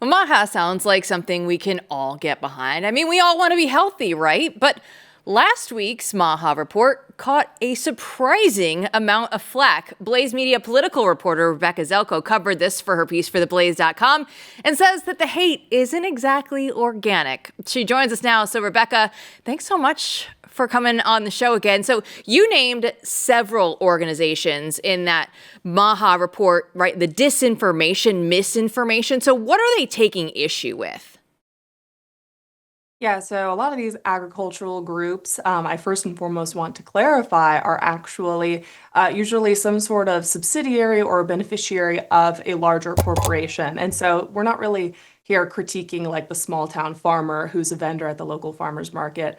Well, MAHA sounds like something we can all get behind. I mean, we all want to be healthy, right? But last week's MAHA report caught a surprising amount of flack. Blaze Media political reporter Rebeka Zeljko covered this for her piece for theblaze.com and says that the hate isn't exactly organic. She joins us now. So, Rebeka, thanks so much for coming on the show again. So you named several organizations in that MAHA report, right? The disinformation, misinformation. So what are they taking issue with? Yeah, so a lot of these agricultural groups, I first and foremost want to clarify, are actually usually some sort of subsidiary or beneficiary of a larger corporation. And so we're not really here critiquing like the small town farmer who's a vendor at the local farmers market.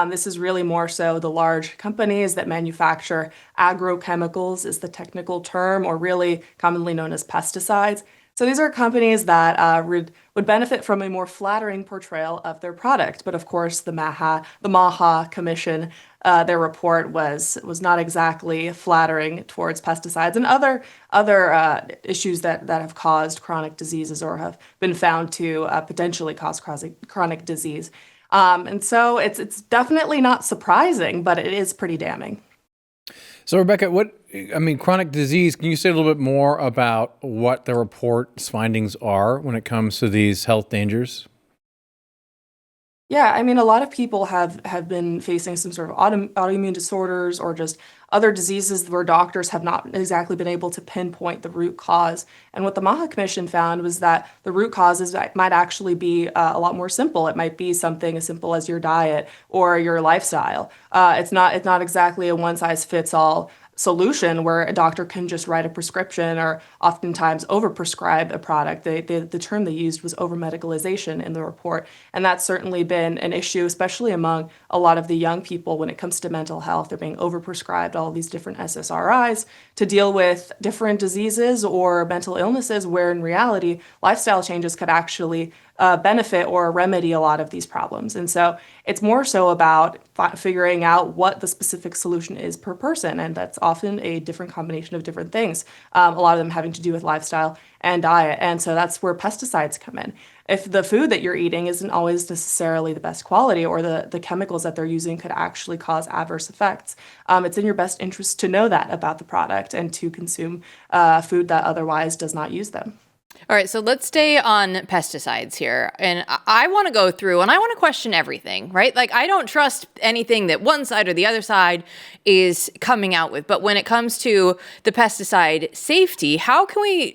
This is really more so the large companies that manufacture agrochemicals is the technical term, or really commonly known as pesticides. So these are companies that would benefit from a more flattering portrayal of their product. But of course, the MAHA Commission, their report was not exactly flattering towards pesticides and other issues that have caused chronic diseases or have been found to potentially cause chronic disease. And so it's definitely not surprising, but it is pretty damning. So, Rebeka, chronic disease, can you say a little bit more about what the report's findings are when it comes to these health dangers? Yeah, I mean, a lot of people have been facing some sort of autoimmune disorders or just other diseases where doctors have not exactly been able to pinpoint the root cause. And what the MAHA Commission found was that the root causes might actually be a lot more simple. It might be something as simple as your diet or your lifestyle. It's not exactly a one size fits all solution where a doctor can just write a prescription or oftentimes overprescribe a product. The term they used was over-medicalization in the report. And that's certainly been an issue, especially among a lot of the young people when it comes to mental health. They're being overprescribed all of these different SSRIs to deal with different diseases or mental illnesses, where in reality, lifestyle changes could actually benefit or remedy a lot of these problems. And so it's more so about figuring out what the specific solution is per person. And that's often a different combination of different things, a lot of them having to do with lifestyle and diet. And so that's where pesticides come in. If the food that you're eating isn't always necessarily the best quality, or the chemicals that they're using could actually cause adverse effects, it's in your best interest to know that about the product and to consume food that otherwise does not use them. All right, so let's stay on pesticides here. And I want to go through and I want to question everything, right? Like, I don't trust anything that one side or the other side is coming out with. But when it comes to the pesticide safety,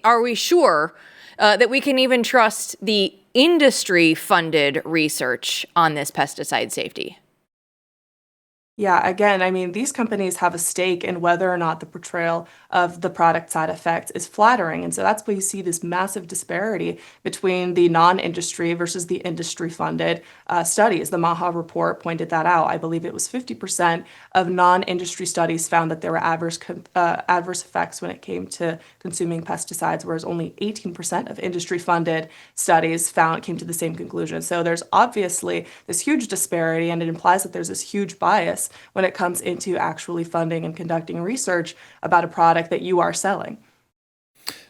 are we sure that we can even trust the industry funded research on this pesticide safety? Yeah, again, I mean, these companies have a stake in whether or not the portrayal of the product side effects is flattering. And so that's why you see this massive disparity between the non-industry versus the industry-funded studies. The MAHA report pointed that out. I believe it was 50% of non-industry studies found that there were adverse effects when it came to consuming pesticides, whereas only 18% of industry-funded studies came to the same conclusion. So there's obviously this huge disparity, and it implies that there's this huge bias when it comes into actually funding and conducting research about a product that you are selling.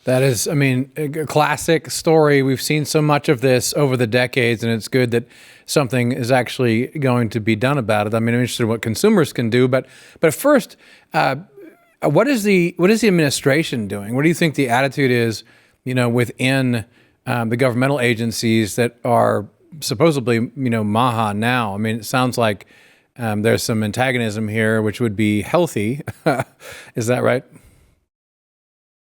That is, a classic story. We've seen so much of this over the decades, and it's good that something is actually going to be done about it. I'm interested in what consumers can do, but first, what is the administration doing? What do you think the attitude is, within the governmental agencies that are supposedly, MAHA now? It sounds like there's some antagonism here, which would be healthy. Is that right?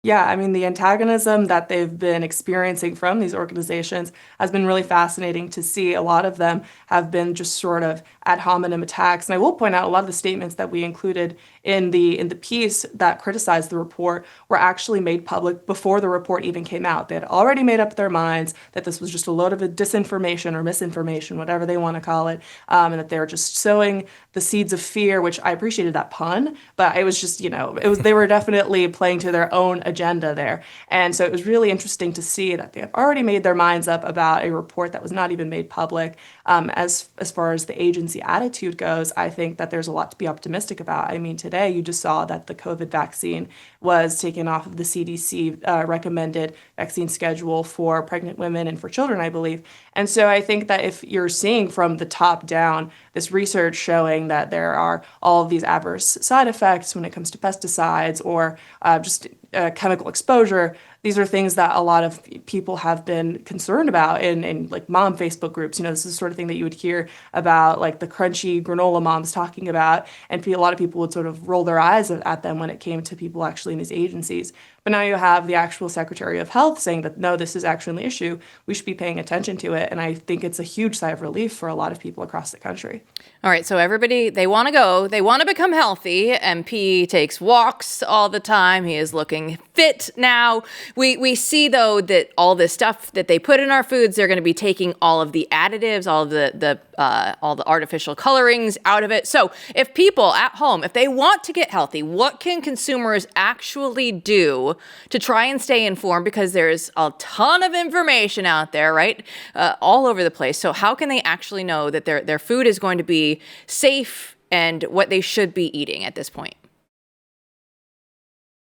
Yeah, I mean, the antagonism that they've been experiencing from these organizations has been really fascinating to see. A lot of them have been just sort of ad hominem attacks. And I will point out a lot of the statements that we included in the piece that criticized the report were actually made public before the report even came out. They had already made up their minds that this was just a load of disinformation or misinformation, whatever they want to call it, and that they were just sowing the seeds of fear, which I appreciated that pun, but it was just, they were definitely playing to their own agenda there. And so it was really interesting to see that they have already made their minds up about a report that was not even made public. As far as the agency attitude goes, I think that there's a lot to be optimistic about. I mean, to today, you just saw that the COVID vaccine was taken off of the CDC recommended vaccine schedule for pregnant women and for children, I believe. And so I think that if you're seeing from the top down this research showing that there are all of these adverse side effects when it comes to pesticides or just chemical exposure, these are things that a lot of people have been concerned about in like mom Facebook groups. This is the sort of thing that you would hear about, like the crunchy granola moms talking about, and a lot of people would sort of roll their eyes at them when it came to people actually in these agencies. But now you have the actual Secretary of Health saying that, no, this is actually an issue. We should be paying attention to it. And I think it's a huge sigh of relief for a lot of people across the country. All right. So everybody, they want to go. They want to become healthy. MP takes walks all the time. He is looking fit now. We see, though, that all this stuff that they put in our foods, they're going to be taking all of the additives, all of all the artificial colorings out of it. So if people at home, if they want to get healthy, what can consumers actually do to try and stay informed? Because there's a ton of information out there, right? All over the place. So how can they actually know that their food is going to be safe and what they should be eating at this point?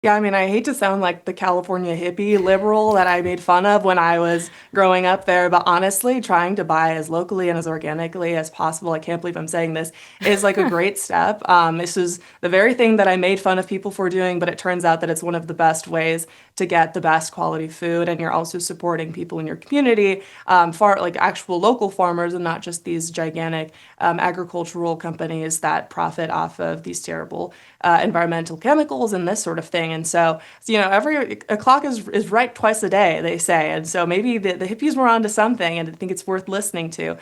Yeah, I mean, I hate to sound like the California hippie liberal that I made fun of when I was growing up there, but honestly, trying to buy as locally and as organically as possible, I can't believe I'm saying this, is like a great step. This is the very thing that I made fun of people for doing, but it turns out that it's one of the best ways to get the best quality food, and you're also supporting people in your community, like actual local farmers and not just these gigantic agricultural companies that profit off of these terrible environmental chemicals and this sort of thing. And so every a clock is right twice a day, they say. And so maybe the hippies were onto something, and I think it's worth listening to.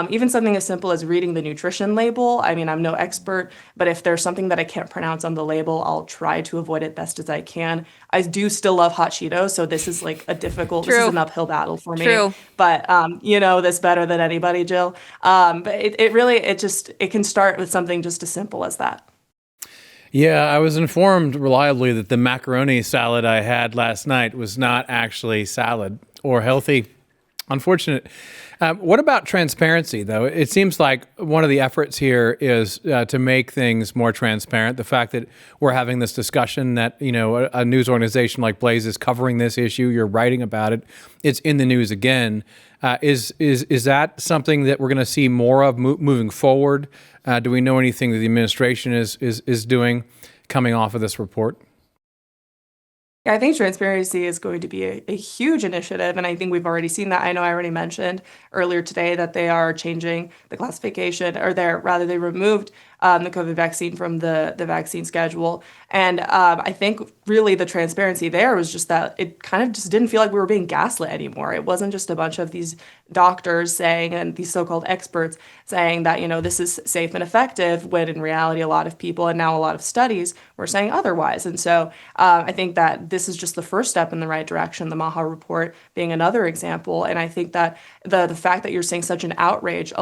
Even something as simple as reading the nutrition label. I mean, I'm no expert, but if there's something that I can't pronounce on the label, I'll try to avoid it best as I can. I do still love hot Cheetos, so this is like this is an uphill battle for me. True. But you know this better than anybody, Jill. But it can start with something just as simple as that. Yeah, I was informed reliably that the macaroni salad I had last night was not actually salad or healthy. Unfortunate. What about transparency, though? It seems like one of the efforts here is to make things more transparent. The fact that we're having this discussion, that a news organization like Blaze is covering this issue, you're writing about it, it's in the news again. Is that something that we're going to see more of moving forward? Do we know anything that the administration is doing coming off of this report? Yeah, I think transparency is going to be a huge initiative, and I think we've already seen that. I know I already mentioned earlier today that they are changing the classification, or they removed the COVID vaccine from the vaccine schedule. And I think really the transparency there was just that it kind of just didn't feel like we were being gaslit anymore. It wasn't just a bunch of these doctors saying, and these so-called experts saying that, this is safe and effective, when in reality, a lot of people and now a lot of studies were saying otherwise. And so I think that this is just the first step in the right direction, the MAHA report being another example. And I think that the fact that you're seeing such an outrage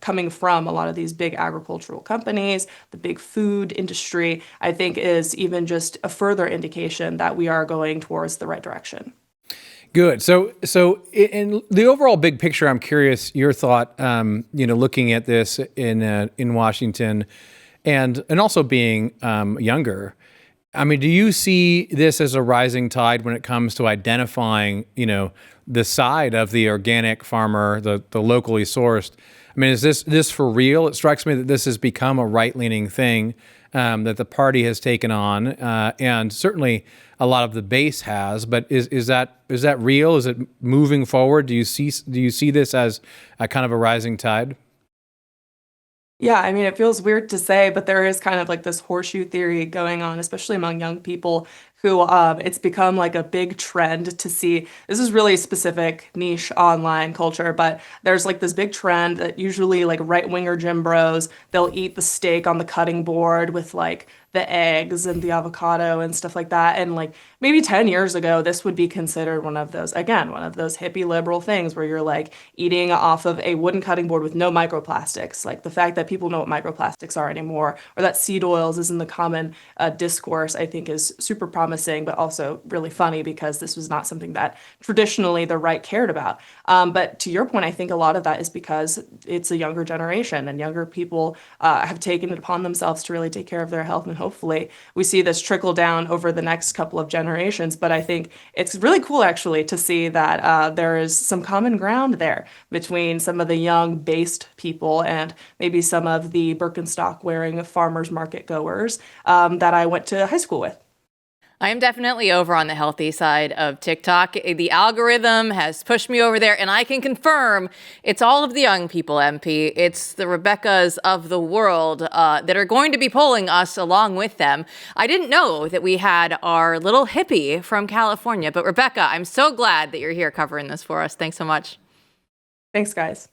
coming from a lot of these big agricultural companies, the big food industry, I think is even just a further indication that we are going towards the right direction. Good. So in the overall big picture, I'm curious your thought. Looking at this in Washington, and also being younger. I mean, do you see this as a rising tide when it comes to identifying, the side of the organic farmer, the locally sourced? I mean, is this for real? It strikes me that this has become a right-leaning thing that the party has taken on, and certainly a lot of the base has. But is that real? Is it moving forward? Do you see this as a kind of a rising tide? Yeah, I mean, it feels weird to say, but there is kind of like this horseshoe theory going on, especially among young people who it's become like a big trend to see. This is really specific niche online culture, but there's like this big trend that usually like right-winger gym bros, they'll eat the steak on the cutting board with like the eggs and the avocado and stuff like that. And like maybe 10 years ago, this would be considered one of those hippie liberal things where you're like eating off of a wooden cutting board with no microplastics. Like the fact that people know what microplastics are anymore, or that seed oils is in the common discourse, I think is super promising, but also really funny because this was not something that traditionally the right cared about. But to your point, I think a lot of that is because it's a younger generation and younger people have taken it upon themselves to really take care of their health. And hopefully we see this trickle down over the next couple of generations. But I think it's really cool actually to see that there is some common ground there between some of the young based people and maybe some of the Birkenstock wearing farmers market goers that I went to high school with. I am definitely over on the healthy side of TikTok. The algorithm has pushed me over there, and I can confirm it's all of the young people, MP. It's the Rebekas of the world that are going to be polling us along with them. I didn't know that we had our little hippie from California, but Rebeka, I'm so glad that you're here covering this for us. Thanks so much. Thanks, guys.